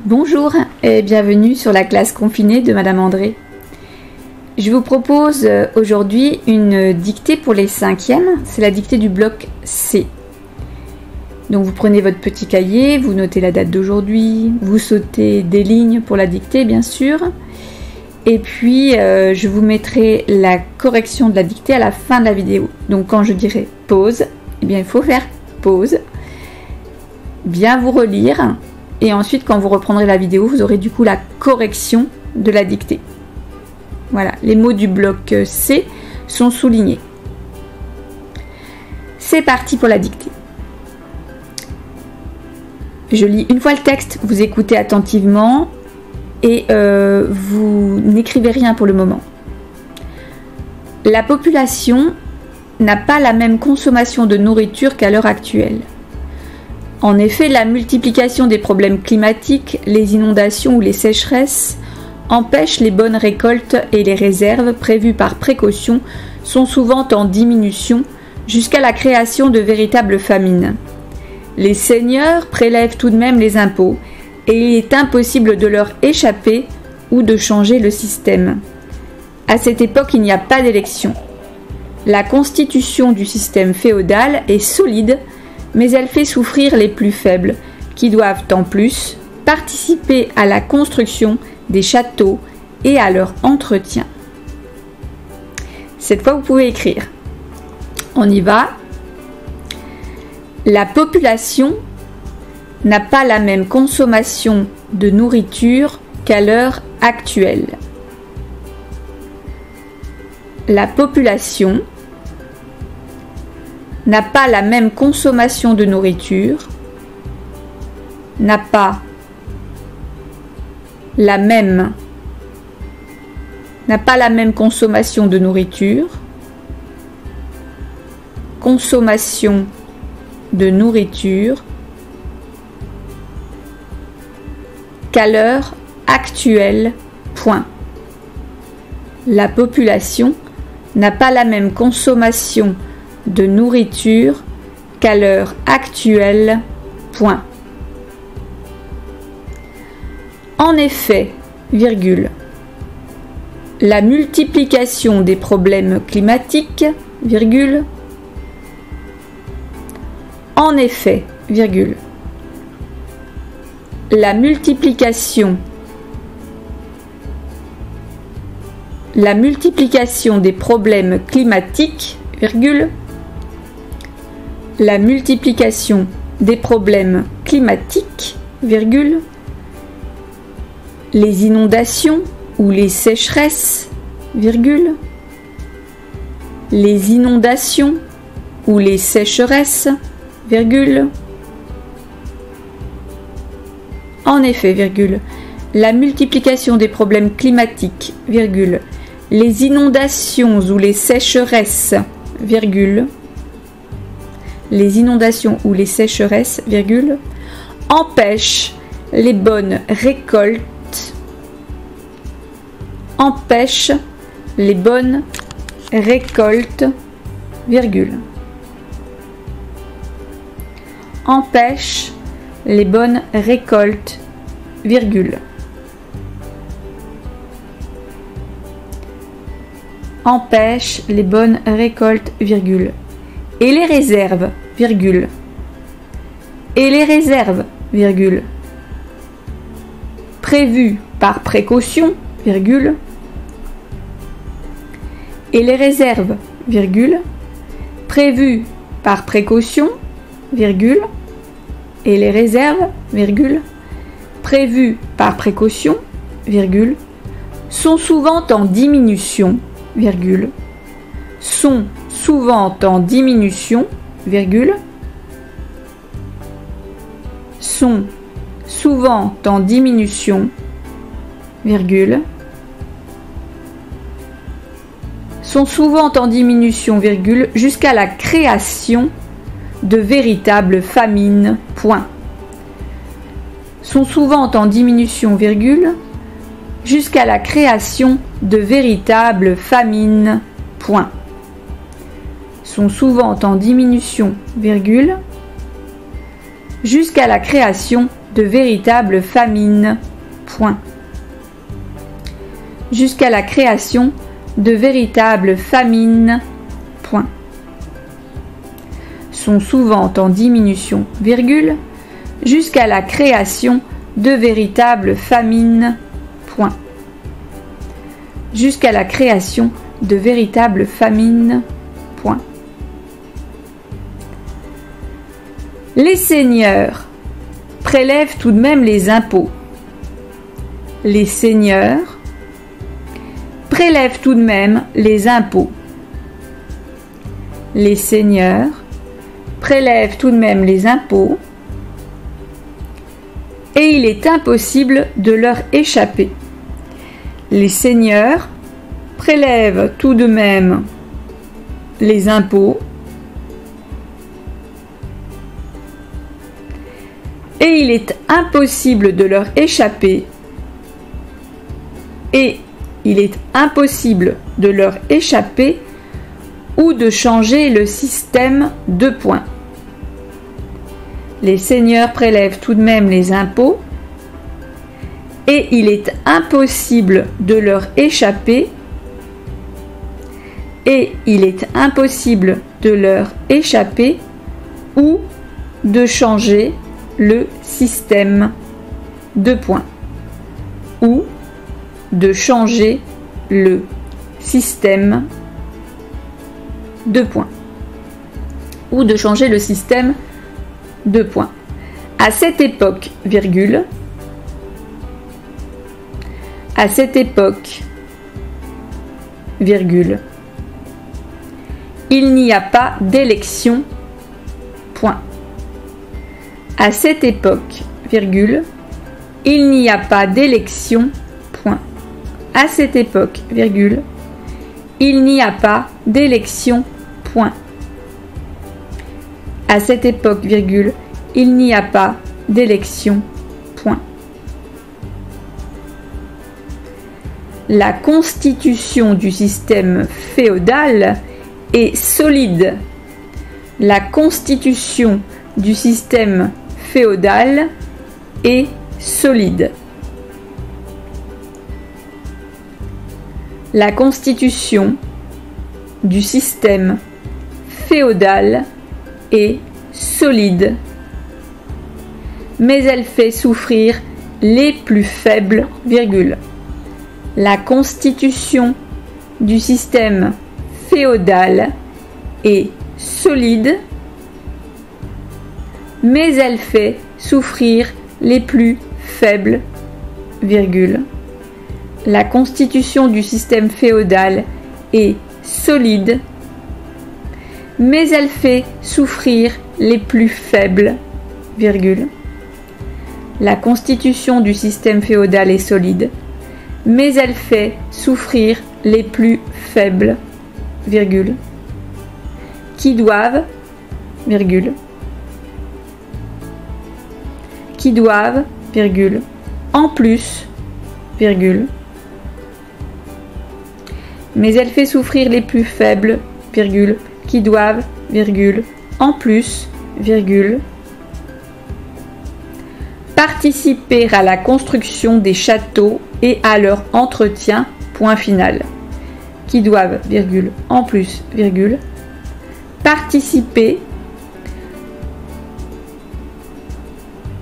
Bonjour et bienvenue sur la classe confinée de Madame André. Je vous propose aujourd'hui une dictée pour les 5e, c'est la dictée du bloc C. Donc vous prenez votre petit cahier, vous notez la date d'aujourd'hui, vous sautez des lignes pour la dictée bien sûr, et puis je vous mettrai la correction de la dictée à la fin de la vidéo. Donc quand je dirai pause, eh bien il faut faire pause, bien vous relire, et ensuite quand vous reprendrez la vidéo, vous aurez du coup la correction de la dictée. Voilà, les mots du bloc C sont soulignés. C'est parti pour la dictée. Je lis une fois le texte, vous écoutez attentivement et vous n'écrivez rien pour le moment. La population n'a pas la même consommation de nourriture qu'à l'heure actuelle. En effet, la multiplication des problèmes climatiques, les inondations ou les sécheresses empêchent les bonnes récoltes et les réserves prévues par précaution sont souvent en diminution jusqu'à la création de véritables famines. Les seigneurs prélèvent tout de même les impôts et il est impossible de leur échapper ou de changer le système. À cette époque, il n'y a pas d'élection. La constitution du système féodal est solide, mais elle fait souffrir les plus faibles, qui doivent en plus participer à la construction des châteaux et à leur entretien. Cette fois, vous pouvez écrire. On y va. La population n'a pas la même consommation de nourriture qu'à l'heure actuelle. La population n'a pas la même consommation de nourriture, n'a pas la même consommation de nourriture, consommation de nourriture qu'à l'heure actuelle, point. La population n'a pas la même consommation de nourriture qu'à l'heure actuelle, point. En effet, virgule, la multiplication des problèmes climatiques, virgule, en effet, virgule, la multiplication des problèmes climatiques, virgule, la multiplication des problèmes climatiques, virgule, les inondations ou les sécheresses, virgule, les inondations ou les sécheresses, virgule, en effet, virgule, la multiplication des problèmes climatiques, virgule, les inondations ou les sécheresses, virgule, les inondations ou les sécheresses, virgule, empêchent les bonnes récoltes, empêchent les bonnes récoltes, virgule, empêchent les bonnes récoltes, virgule, empêche les bonnes récoltes, virgule, et les réserves, virgule, et les réserves, virgule, prévues par précaution, virgule, et les réserves, virgule, prévues par précaution, virgule, et les réserves, virgule, prévues par précaution, virgule, sont souvent en diminution, virgule, sont souvent en diminution, virgule, sont souvent en diminution, virgule, sont souvent en diminution, virgule, jusqu'à la création de véritables famines, point. Sont souvent en diminution, virgule, jusqu'à la création de véritables famines, point. Sont souvent en diminution, virgule, jusqu'à la création de véritable famine. Point. Jusqu'à la création de véritable famine. Point. Sont souvent en diminution, virgule, jusqu'à la création de véritable famine. Point. Jusqu'à la création de véritable famine. Point. Les seigneurs prélèvent tout de même les impôts. Les seigneurs prélèvent tout de même les impôts. Les seigneurs prélèvent tout de même les impôts et il est impossible de leur échapper. Les seigneurs prélèvent tout de même les impôts et il est impossible de leur échapper et il est impossible de leur échapper ou de changer le système de points. Les seigneurs prélèvent tout de même les impôts et il est impossible de leur échapper et il est impossible de leur échapper ou de changer le système de points ou de changer le système de points ou de changer le système de points. À cette époque, virgule, à cette époque, virgule, il n'y a pas d'élection, point. À cette époque, virgule, il n'y a pas d'élection, point. À cette époque, virgule, il n'y a pas d'élection, point. À cette époque, virgule, il n'y a pas d'élection, point. La constitution du système féodal est solide. La constitution du système féodal est solide. La constitution du système féodal est solide, mais elle fait souffrir les plus faibles, virgule. La constitution du système féodal est solide, mais elle fait souffrir les plus faibles, virgule. La constitution du système féodal est solide, mais elle fait souffrir les plus faibles, virgule. La constitution du système féodal est solide, mais elle fait souffrir les plus faibles, virgule, qui doivent, virgule, en plus, virgule, mais elle fait souffrir les plus faibles, virgule, qui doivent, virgule, en plus, virgule, participer à la construction des châteaux et à leur entretien, point final, qui doivent, virgule, en plus, virgule, participer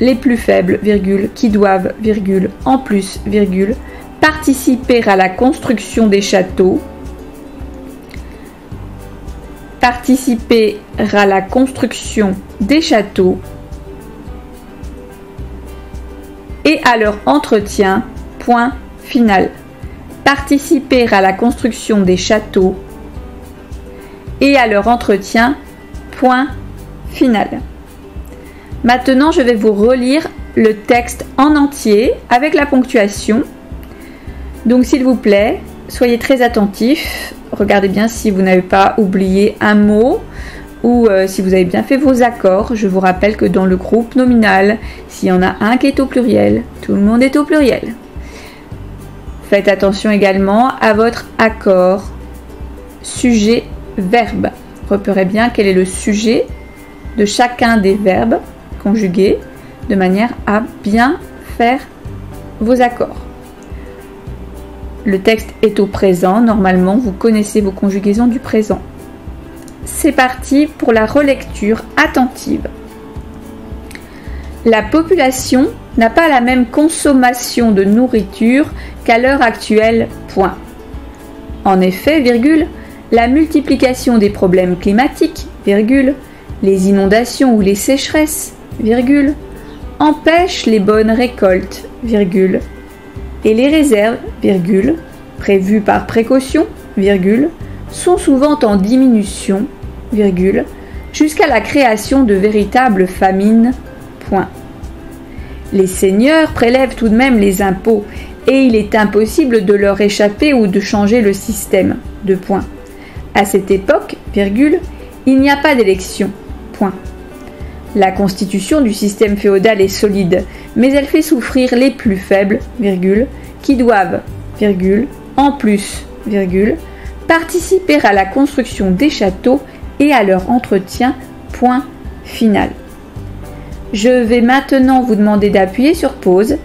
les plus faibles, virgule, qui doivent, virgule, en plus, virgule, participer à la construction des châteaux, participer à la construction des châteaux et à leur entretien, point final. Participer à la construction des châteaux et à leur entretien, point final. Maintenant, je vais vous relire le texte en entier avec la ponctuation. Donc, s'il vous plaît, soyez très attentifs. Regardez bien si vous n'avez pas oublié un mot ou si vous avez bien fait vos accords. Je vous rappelle que dans le groupe nominal, s'il y en a un qui est au pluriel, tout le monde est au pluriel. Faites attention également à votre accord sujet-verbe. Repérez bien quel est le sujet de chacun des verbes conjugués. de manière à bien faire vos accords. Le texte est au présent, normalement vous connaissez vos conjugaisons du présent. C'est parti pour la relecture attentive. La population n'a pas la même consommation de nourriture qu'à l'heure actuelle, point. En effet, virgule, la multiplication des problèmes climatiques, virgule, les inondations ou les sécheresses, virgule, empêchent les bonnes récoltes, virgule, et les réserves, virgule, prévues par précaution, virgule, sont souvent en diminution, virgule, jusqu'à la création de véritables famines, point. Les seigneurs prélèvent tout de même les impôts et il est impossible de leur échapper ou de changer le système, deux points. À cette époque, virgule, il n'y a pas d'élection, point. La constitution du système féodal est solide, mais elle fait souffrir les plus faibles, virgule, qui doivent, virgule, en plus, virgule, participer à la construction des châteaux et à leur entretien, point final. Je vais maintenant vous demander d'appuyer sur pause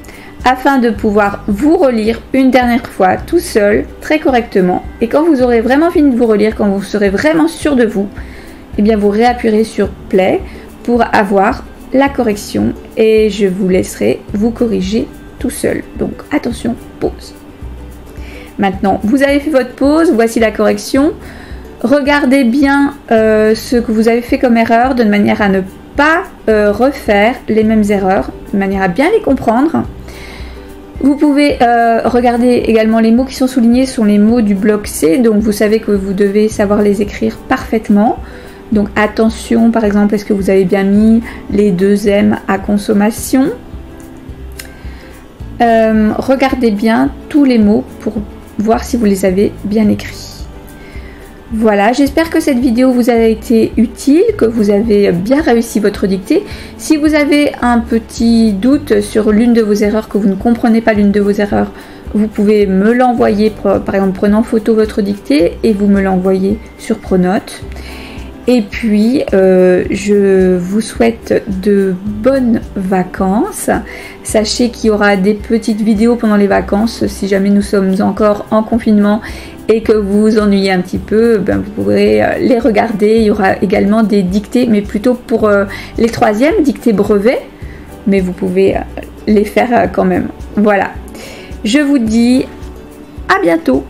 afin de pouvoir vous relire une dernière fois tout seul, très correctement. Et quand vous aurez vraiment fini de vous relire, quand vous serez vraiment sûr de vous, eh bien vous réappuierez sur play pour avoir la correction et je vous laisserai vous corriger tout seul. Donc attention, pause. Maintenant, vous avez fait votre pause, voici la correction. Regardez bien ce que vous avez fait comme erreur de manière à ne pas refaire les mêmes erreurs, de manière à bien les comprendre. Vous pouvez regarder également les mots qui sont soulignés, sont les mots du bloc C, donc vous savez que vous devez savoir les écrire parfaitement. Donc attention, par exemple, est-ce que vous avez bien mis les 2 M à consommation? Regardez bien tous les mots pour voir si vous les avez bien écrits. Voilà, j'espère que cette vidéo vous a été utile, que vous avez bien réussi votre dictée. Si vous avez un petit doute sur l'une de vos erreurs, que vous ne comprenez pas l'une de vos erreurs, vous pouvez me l'envoyer, par exemple prenant photo votre dictée et vous me l'envoyez sur Pronote. Et puis, je vous souhaite de bonnes vacances. Sachez qu'il y aura des petites vidéos pendant les vacances si jamais nous sommes encore en confinement et que vous vous ennuyez un petit peu, ben vous pourrez les regarder. Il y aura également des dictées, mais plutôt pour les 3e, dictées brevets, mais vous pouvez les faire quand même. Voilà, je vous dis à bientôt.